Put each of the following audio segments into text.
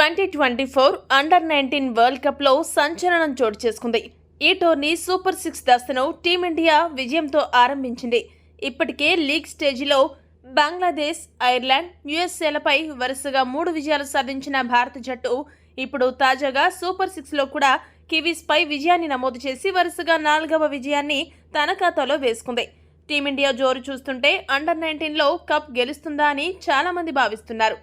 2024 under-19 world కప్లో సంచలనం చోటు చేసుకుంది. ఈ టోర్నీ సూపర్ 6 దశను టీమిండియా విజయంతో ఆరంభించింది. ఇప్పటికే లీగ్ స్టేజిలో బంగ్లాదేశ్, ఐర్లాండ్, యుఎస్ఏలపై వరుసగా 3 విజయాలు సాధించిన భారత జట్టు ఇప్పుడు తాజాగా సూపర్ 6లో కూడా కివీస్పై విజయాన్ని నమోదు చేసి వరుసగా 4వ విజయాన్ని తన ఖాతాలో వేసుకుంది. టీమిండియా జోరు చూస్తుంటే అండర్-19లో కప్ గెలుస్తుందా అని చాలామంది భావిస్తున్నారు.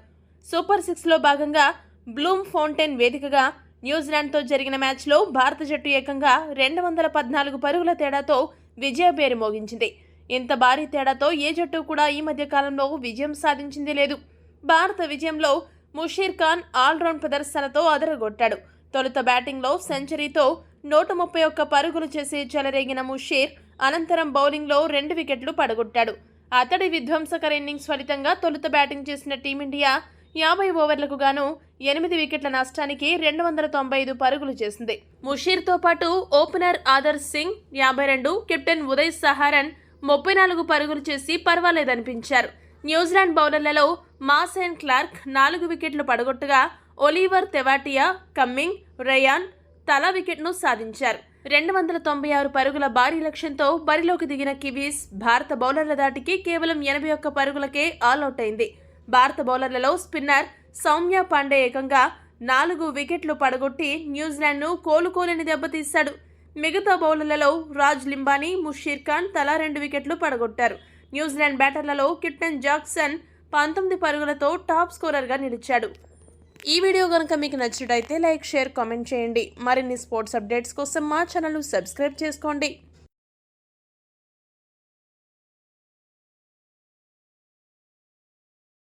సూపర్ 6లో భాగంగా బ్లూమ్ ఫౌంటైన్ వేదికగా న్యూజిలాండ్తో జరిగిన మ్యాచ్లో భారత జట్టు ఏకంగా 214 పరుగుల తేడాతో విజయభేరి మోగించింది. ఇంత భారీ తేడాతో ఏ జట్టు కూడా ఈ మధ్య కాలంలో విజయం సాధించింది లేదు. భారత విజయంలో ముషీర్ ఖాన్ ఆల్రౌండ్ ప్రదర్శనతో అదరగొట్టాడు. తొలుత బ్యాటింగ్లో సెంచరీతో 131 పరుగులు చేసి చెలరేగిన ముషీర్ అనంతరం బౌలింగ్లో 2 వికెట్లు పడగొట్టాడు. అతడి విధ్వంసకర ఇన్నింగ్స్ ఫలితంగా తొలుత బ్యాటింగ్ చేసిన టీమిండియా 50 ఓవర్లకు గాను 8 వికెట్ల నష్టానికి 295 పరుగులు చేసింది. ముషీర్తో పాటు opener Adarsh Singh 52, captain Uday Saharan 34 పరుగులు చేసి పర్వాలేదనిపించారు. న్యూజిలాండ్ బౌలర్లలో మాసైన్ క్లార్క్ 4 వికెట్లు పడగొట్టగా ఒలీవర్ తెవాటియా, కమ్మింగ్, రేయాన్ తలా వికెట్ను సాధించారు. 296 పరుగుల భారీ లక్ష్యంతో బరిలోకి దిగిన కివీస్ భారత బౌలర్ల దాటికి కేవలం 81 పరుగులకే ఆల్అవుట్ అయింది. భారత బౌలర్లలో స్పిన్నర్ సౌమ్య పాండే ఏకంగా 4 వికెట్లు పడగొట్టి న్యూజిలాండ్ను కోలుకోలేని దెబ్బతీశాడు. మిగతా బౌలర్లలో రాజ్ లింబానీ, ముషీర్ ఖాన్ తలా 2 వికెట్లు పడగొట్టారు. న్యూజిలాండ్ బ్యాటర్లలో కెప్టెన్ జాక్సన్ 19 పరుగులతో టాప్ స్కోరర్గా నిలిచాడు. ఈ వీడియో కనుక మీకు నచ్చినట్టయితే లైక్, షేర్, కామెంట్ చేయండి. మరిన్ని స్పోర్ట్స్ అప్డేట్స్ కోసం మా ఛానల్ను సబ్స్క్రైబ్ చేసుకోండి.